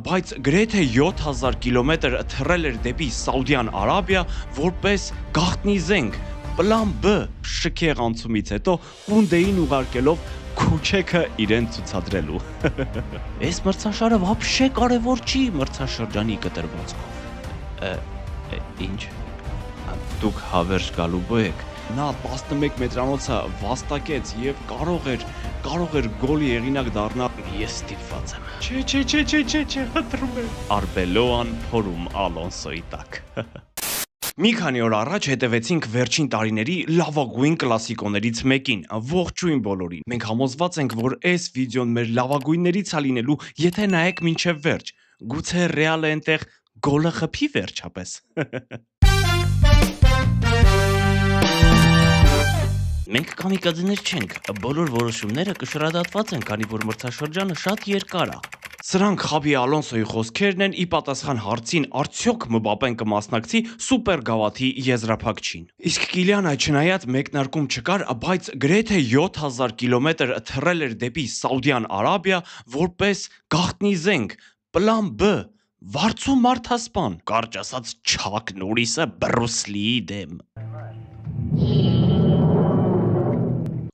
բայց գրեթե 7000 կիլոմետր թռել էր դեպի Սաուդյան Արաբիա որպես գաղտնի զենք, պլան B շքեղ անցումից հետո Կունդեին ուղարկելով Քուչեքը իրեն ցուցադրելու։ Այս մրցաշարը вообще կարևոր չի մրցաշրջանի կտրվածքով։ Ինչ։ Դուք հավերժ գալու եք։ Նա 11 մետրանոցը վաստակեց եւ կարող էր գոլի հեղինակ դառնալ։ Ես ստիպված եմ։ Չէ, հտրում եմ։ Արբելոան փորում Ալոնսոյի տակ։ Մի քանի օր առաջ հետևեցինք վերջին տարիների լավագույն կլասիկոներից մեկին, ողջույն բոլորին։ Մենք համոզված ենք, որ այս վիդեոն մեր լավագույններից է լինելու, եթե նայեք մինչև վերջ։ Գուցե ռեալը այնտեղ գոլը խփի վերջապես։ Մենք կամիկաձեներ չենք, բոլոր որոշումները կշռադատված են, քանի որ մրցաշրջանը շատ երկար է։ Սրանք Խաբի Ալոնսոյի խոսքերն են ի պատասխան հարցին արդյոք Մբապեն կմասնակցի սուպեր գավաթի եզրափակչին։ Իսկ Կիլիանը չնայած մեկնարկում չկար, բայց գրեթե 7000 կիլոմետր թռել էր դեպի Սաուդյան Արաբիա որպես գաղտնի զենք, պլան B, վարձու մարդասպան, կարճ ասած Չակ Նորիսը Բրուս Լիի դեմ։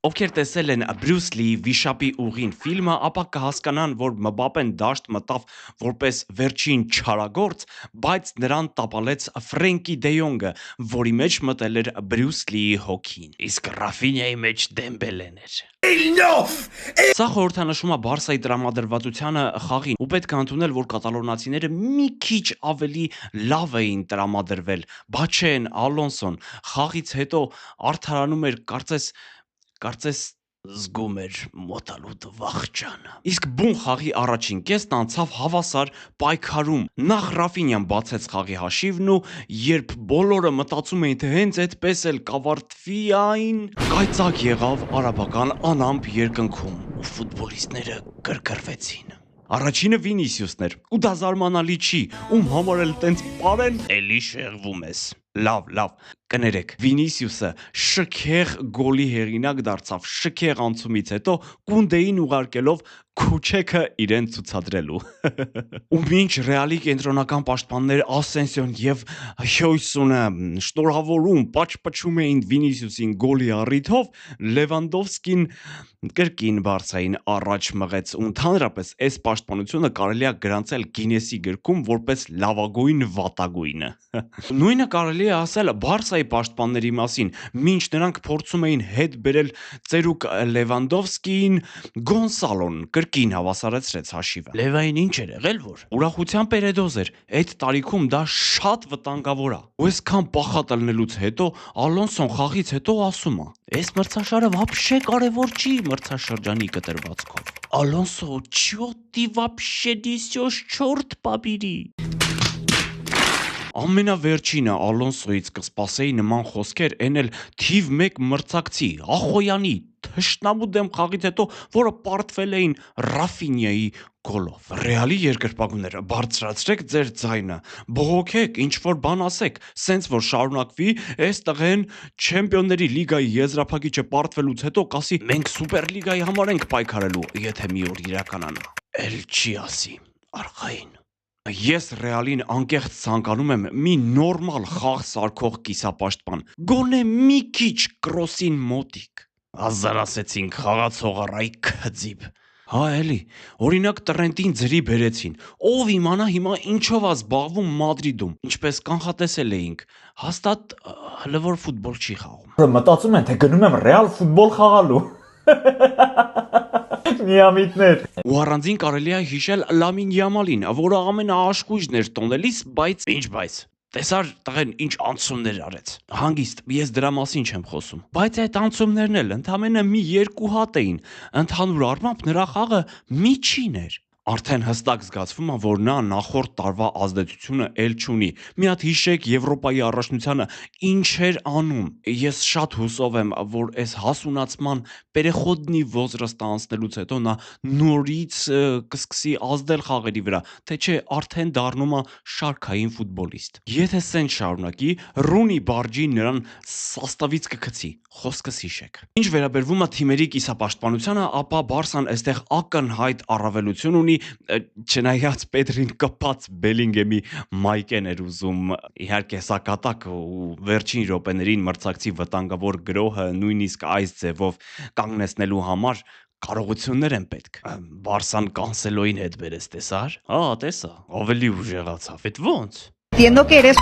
Ովքեր տեսել են Բրուս Լիի Վիշապի ուղին ֆիլմը, ապա կհասկանան, որ Մբապեն դաշտ մտավ որպես վերջին չարագործ, բայց նրան տապալեց Ֆրենկի դե Յոնգը, որի մեջ մտել էր Բրուս Լիի հոգին, իսկ Ռաֆինյայի մեջ Դեմբելեն էր։ Սա խորհրդանշում է Բարսայի տրամադրվածությանը խաղին, ու պետք է ընդունել, որ կատալոնացիները մի քիչ ավելի լավ էին տրամադրվել, Բաչեն, Ալոնսոն խաղից հետո արդարանում էր կարծես զգում էր մոտալուտ վախճանը։ Իսկ բուն խաղի առաջին կեսն անցավ հավասար պայքարում։ Նախ Ռաֆինյան բացեց խաղի հաշիվն ու երբ բոլորը մտածում էին, թե հենց այդպես էլ կավարտվի այն, կայծակ եղավ արաբական անամպ երկնքում ու ֆուտբոլիստները գրգռվեցին։ Առաջինը Վինիսիուսն էր, ու դա զարմանալի չի, ում համար էլ տենց պարեն էլի շեղվում ես։ Լավ, կներեք, Վինիսիուսը շքեղ գոլի հեղինակ դարձավ շքեղ անցումից հետո Կունդեին ուղարկելով Քուչեքը իրեն ցուցադրելու։ Ու մինչ Ռեալի կենտրոնական պաշտպաններ Ասենսիոն եւ Հյոյսունը շնորհավորում պաչպչում էին Վինիսիուսին գոլի առիթով, Լևանդովսկին կրկին Բարսային առաջ մղեց ու ընդհանրապես այս պաշտպանությունը կարելի է գրանցել Գինեսի գրքում որպես լավագույն վատագույնը։ Նույնը կարելի է ասել Բարսայի պաշտպանների մասին, մինչ նրանք փորձում էին հետ բերել ծերուկ Լևանդովսկիին, Գոնսալոն կրկին հավասարեցրեց հաշիվը։ Լևային ինչ էր եղել, որ ուրախության պերեդոզ էր, այդ տարիքում դա շատ վտանգավոր է։ Ու այսքան պախատելնելուց հետո Ալոնսոն խաղից հետո ասում է. «Այս մրցաշարը вообще կարևոր չի մրցաշրջանի կտրվածքով»։ Ալոնսո չոտի вообще դիսյոս չորտ պաբիրի։ Ամենավերջինը Ալոնսոից կսպասեի նման խոսքեր էնել թիվ 1 մրցակցի Ախոյանի թշնամու դեմ խաղից հետո, որը պարտվել էին Ռաֆինյայի գոլով։ Ռեալի երկրպագուներ, բարձրացրեք ձեր ձայնը, բողոքեք, ինչ որ բան ասեք, սենց որ շարունակվի, այս տղեն Չեմպիոնների լիգայի եզրափակիչը պարտվելուց հետո կասի մենք Սուպերլիգայի համար ենք պայքարելու, եթե մի օր իրականանա։ Էլ չի ասի, արխային։ Ես Ռեալին անկեղծ ցանկանում եմ մի նորմալ խաղ սարքող կիսապաշտպան, գոնե մի քիչ կրոսին մոտիկ։ Ազարասեցինք խաղացողը ռայ քձիբ։ Հա էլի, օրինակ Տրենտին ձրի բերեցին, ով իմանա հիմա ինչով է զբաղվում Մադրիդում, ինչպես կանխատեսել էինք, հաստատ հլը որ ֆուտբոլ չի խաղում։ Մտածում են, թե գնում եմ Ռեալ ֆուտբոլ խաղալու։ Միամիտներ։ Ու առանձին կարելի է հիշել Լամին Յամալին, որը ամենաաշխույժն էր տոնելիս, բայց տեսար տղեն ինչ անցումներ արեց։ Հանգիստ, ես դրա մասին չեմ խոսում։ Բայց այդ անցումներն էլ ընդամենը մի 2 հատ էին։ Ընդհանուր առմամբ նրա խաղը միջին էր։ Արդեն հստակ զգացվում է, որ նա նախորդ տարվա ազդեցությունը էլ չունի։ Մի հատ հիշեք Եվրոպայի առաջնությանը ինչ էր անում։ Ես շատ հուսով եմ, որ այս հասունացման պերեխոդնի ոզրստը անցնելուց հետո նա նորից կսկսի ազդել խաղերի վրա, թե չէ արդեն դառնում է շարքային ֆուտբոլիստ։ Եթե սենց շարունակի, Ռունի Բարջին նրան սաստավից կգցի, խոսքս հիշեք։ Ինչ վերաբերվում է թիմերի կիսապաշտպանությանը, ապա Բարսան այստեղ ակնհայտ առավելություն ունի չնայած Պետրին կպած Բելինգեմի մայկեն էր ուզում իհարկե սա կատակ ու վերջին րոպեներին մրցակցի վտանգավոր գրոհը նույնիսկ այս ձևով կանգնեցնելու համար կարողություններ են պետք։ Բարսան կանսելոին հետ բերես տեսար։ Տեսա, ավելի ուժեղացավ։ Այդ ո՞նց։ Entiendo que eres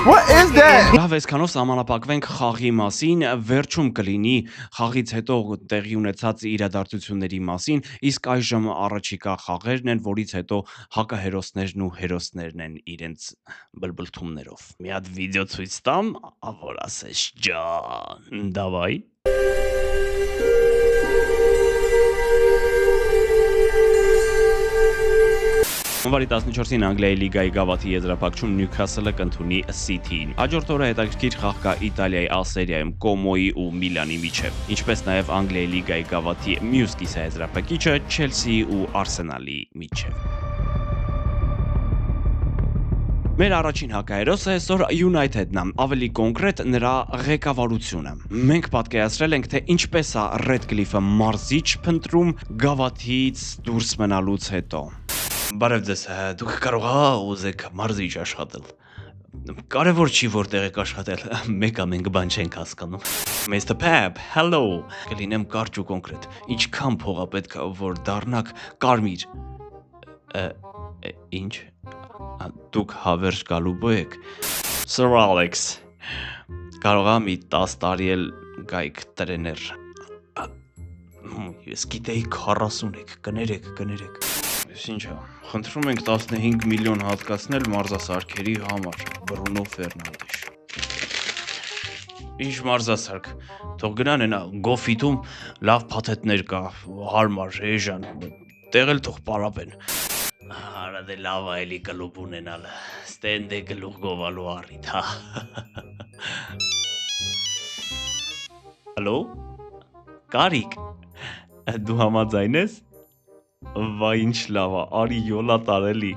What is that? Լավ, այսքանով սահմանափակվենք խաղի մասին, վերջում կլինի խաղից հետո տեղի ունեցած իրադարձությունների մասին, իսկ այժմ առաջիկա խաղերն են, որից հետո հակահերոսներն ու հերոսներն են իրենց բլբլթումներով։ Մի հատ վիդեո ցույց տամ, որ ասես ջան, դավայ։ Հունվարի 14-ին Անգլիայի լիգայի գավաթի եզրափակում Նյուքասլը կընդունի Սիթիին։ Հաջորդ օրը հետաքրքիր խաղ կա Իտալիայի Ա սերիայում Կոմոյի ու Միլանի միջև, ինչպես նաև Անգլիայի լիգայի գավաթի մյուս կիսաեզրափակիչը Չելսիի ու Արսենալի միջև։ Մեր առաջին հակահերոսը այսօր United-ն է, ավելի կոնկրետ նրա ղեկավարությունը։ Մենք պատկերացրել ենք, թե ինչպես է Ռեդկլիֆը մարզիչ փնտրում գավաթից դուրս մնալուց հետո։ Բարև ձեզ, դուք կարող ուզեք մարզիչ աշխատել։ Կարևոր չի որտեղ եք աշխատել, մեկ ամենք բան չենք հասկանում։ Mr. Pep, hello, կլինեմ կարճ ու կոնկրետ։ Ինչքան փող է պետք որ դառնաք կարմիր։ Ինչ։ Դուք հավերժ գալու եք։ Sir Alex, կարող եմ մի 10 տարի էլ գայք տրեներ։ Ես գիտեի 40 եք, կներեք։ Ինչա, խնդրում ենք 15 միլիոն հատկացնել մարզասարքերի համար, Բրունո Ֆերնանդեշ։ Ինչ մարզասարք, թող գնան ենա գոֆիտում լավ փաթեթներ կա, հարմար, էժան, տեղել թող պարապեն։ Արա դե լավ այլի կլուբ ունենալ, ստենդ է գլուխ գովալու առիթ, հա։ Հալո, Կարիք, դու համաձայն ես։ Վայ ինչ լավ է, արի յոլա տարելի։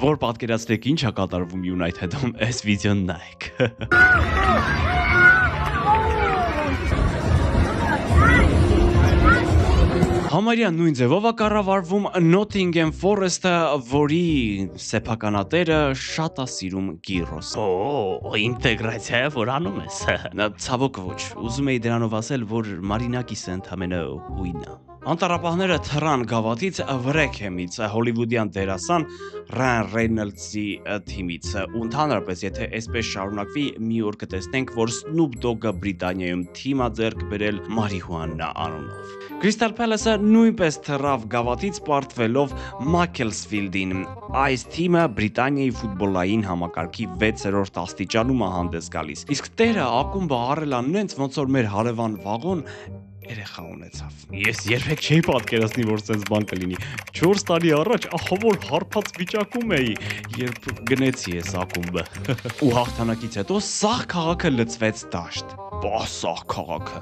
Որ պատկերացրեք ինչ է կատարվում United-ում, այս վիդեոն նայեք։ Համարյա նույն ձևով է կառավարվում Nottingham Forest-ը, որի սեփականատերը շատ է սիրում գիրոս։ Ինտեգրացիա է որ անում ես։ Ցավոք ոչ, ուզում էի դրանով ասել, որ Մարինակիսը ընդամենը հույն է։ Անտառապահները թռան գավաթից Վրեքհեմից, հոլիվուդյան դերասան Ռյան Ռեյնոլդսի թիմից, ու ընդհանրապես եթե այսպես շարունակվի, մի օր կտեսնենք, որ Snoop Dogg-ը Բրիտանիայում թիմ է ձեռք բերել մարիհուանա անունով։ Crystal Palace-ը նույնպես թռավ գավաթից պարտվելով Macclesfield-ին։ Այս թիմը Բրիտանիայի ֆուտբոլային համակարգի 6-րդ աստիճանում է հանդես գալիս։ Իսկ տերը ակումբը առել է նենց ոնց որ մեր հարևան վաղոն երեխա ունեցավ։ Ես երբեք չէի պատկերացնի, որ sense բան կլինի։ 4 տարի առաջ ահա որ հարբած վիճակում էի, երբ գնեցի ես ակումբը։ Ու հաղթանակից հետո սաղ քաղաքը լցվեց դաշտ։ Սաղ քաղաքը։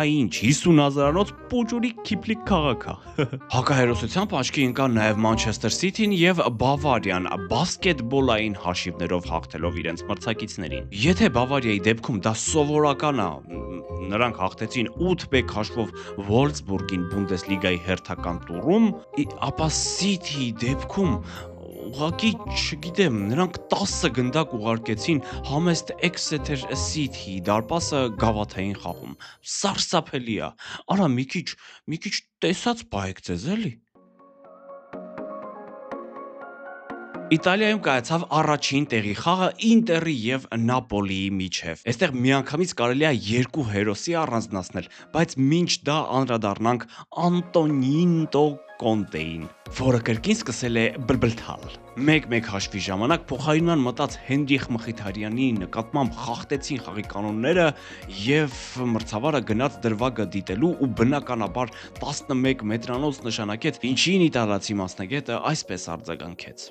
Ինչ 50,000-անոց պուջուրի Քիփլիկ քաղաք է։ Հակահերոսությամբ աչքի ընկան նաև Մանչեսթեր Սիթին եւ Բավարիան բասկետբոլային հաշիվներով հաղթելով իրենց մրցակիցներին։ Եթե Բավարիայի դեպքում դա սովորական է, նրանք հաղթեցին 8-1 հաշվով Վոլֆսբուրգին Բունդեսլիգայի հերթական տուրում, ապա Սիթիի դեպքում ուղղակի չգիտեմ, նրանք 10 գնդակ ուղարկեցին համեստ Exeter City դարպասը գավաթային խաղում։ Սարսափելի է։ Արա մի քիչ տեսած պահեք ձեզ էլի։ Իտալիայում կայացավ առաջին տեղի խաղը Ինտերի եւ Նապոլիի միջև։ Այստեղ միանգամից կարելի է երկու հերոսի առանձնացնել, բայց մինչ դա անդրադառնանք Անտոնինո Կոնտեին, որը կրկին սկսել է բլբլթալ։ 1-1 հաշվի ժամանակ փոխարինման մտած Հենրիխ Մխիթարյանի նկատմամբ խախտեցին խաղի կանոնները եւ մրցավարը գնաց դրվագը դիտելու ու բնականաբար 11 մետրանոց նշանակեց, ինչին իտալացի մասնագետը այսպես արձագանքեց.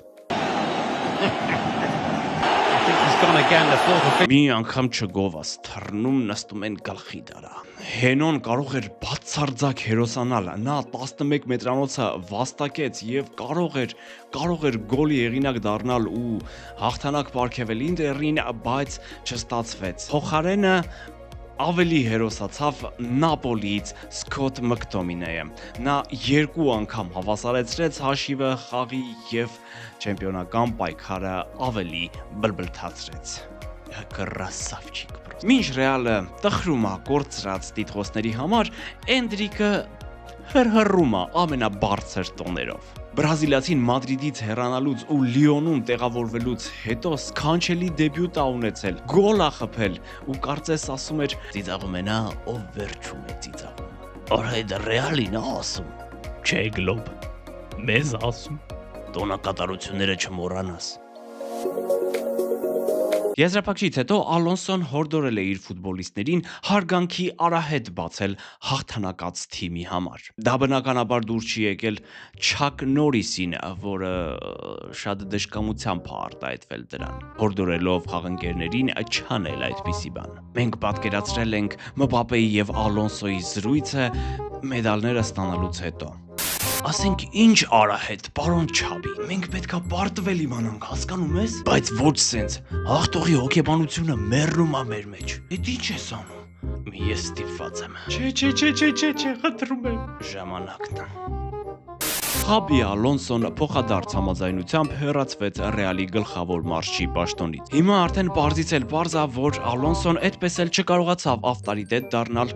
Մի անգամ չգովաս, թռնում նստում են գլխի դարա։ Հենոն կարող էր բացարձակ հերոսանալ, նա 11 մետրանոցը վաստակեց եւ կարող էր գոլի հեղինակ դառնալ ու հաղթանակ պարգևել Ինտերին, բայց չստացվեց։ Փոխարենը ավելի հերոսացավ Նապոլիից Սկոթ Մակտոմինեյը։ Նա 2 անգամ հավասարեցրեց հաշիվը խաղի եւ չեմպիոնական պայքարը ավելի բլբլթացրեց։ Կրասավչիկ պրոստը։ Մինչ Ռեալը տխրում է կորցրած տիտղոսների համար, Էնդրիկը հրհռում է ամենաբարձր տոներով։ Բրազիլացին Մադրիդից հեռանալուց ու Լիոնում տեղավորվելուց հետո սքանչելի դեբյուտ է ունեցել, գոլ է խփել ու կարծես ասում էր ծիծաղում է նա, ով վերջում է ծիծաղում։ Օրհայդ Ռեալին ասում, չէ գլոբ, մեզ ասում, տոնակատարությունները չմոռանաս։ Եզրափակչից հետո Ալոնսոն հորդորել է իր ֆուտբոլիստներին հարգանքի արահետ բացել հաղթանակած թիմի համար։ Դա բնականաբար դուր չի եկել Չակ Նորիսին, որը շատ դժկամությամբ է արտահայտվել դրան, հորդորելով խաղընկերներին չանել այդպիսի բան։ Մենք պատկերացրել ենք Մբապեի եւ Ալոնսոյի զրույցը մեդալները ստանալուց հետո։ Ասենք ինչ արահետ, պարոն Չաբի, մենք պետքա պարտվել իմանանք, հասկանում ես, բայց ոչ սենց, հաղթողի հոգեբանությունը մեռնում է մեր մեջ։ Էդ ինչ ես անում։ Ես ստիպված եմ։ Չէ, խնդրում եմ։ Ժամանակն է։ Խաբի Ալոնսոն փոխադարձ համաձայնությամբ հեռացվեց Ռեալի գլխավոր մարշչի պաշտոնից։ Հիմա արդեն պարզից էլ պարզ է, որ Ալոնսոն այդպես էլ չկարողացավ ավտորիտետ դառնալ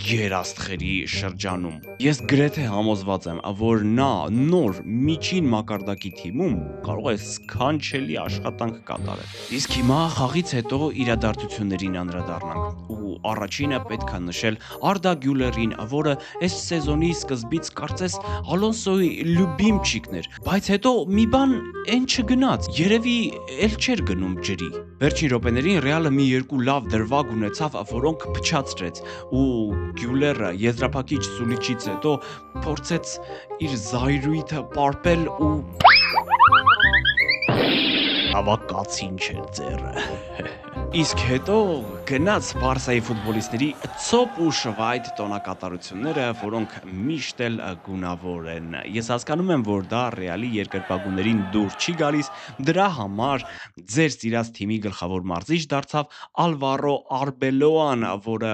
գերաստղերի շրջանում։ Ես գրեթե համոզված եմ, որ նա նոր միջին մակարդակի թիմում կարող է սքանչելի աշխատանք կատարել։ Իսկ հիմա խաղից հետո իրադարձություններին անդրադառնանք։ Ու առաջինը պետք է նշել Արդա Գյուլերին, որը այս սեզոնի սկզբից կարծես Ալոնսոյի լյուբիմչիկն էր, բայց հետո մի բան այն չգնաց, երևի էլ չէր գնում ջրի։ Վերջին րոպեներին Ռեալը մի 2 լավ դրվագ ունեցավ, որոնք փչացրեց, ու Գյուլերը եզրափակիչ սուլիչից հետո փորձեց իր զայրույթը պարպել ու հավաքացին չէր ձեռը։ Իսկ հետո գնաց Բարսայի ֆուտբոլիստների ցոպ ու շվայտ տոնակատարությունները, որոնք միշտ էլ գունավոր են։ Ես հասկանում եմ, որ դա Ռեալի երկրպագուներին դուր չի գալիս, դրա համար ձեր սիրած թիմի գլխավոր մարզիչ դարձավ Ալվարո Արբելոան, որը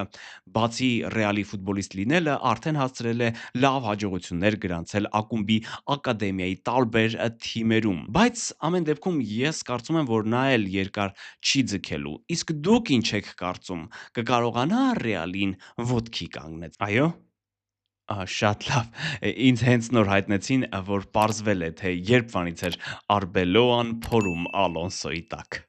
բացի Ռեալի ֆուտբոլիստ լինելը, արդեն հասցրել է լավ հաջողություններ գրանցել ակումբի ակադեմիայի տարբեր թիմերում։ Բայց ամեն դեպքում ես կարծում եմ, որ նա էլ երկար չի ձգելու։ Իսկ դուք ինչ եք կարծում, կկարողանա Ռեալին ոտքի կանգնեց։ Այո։ Շատ լավ։ Ինձ հենց նոր հայտնեցին, որ պարզվել է, թե երբ վանից էր Արբելոան փորում Ալոնսոյի տակ։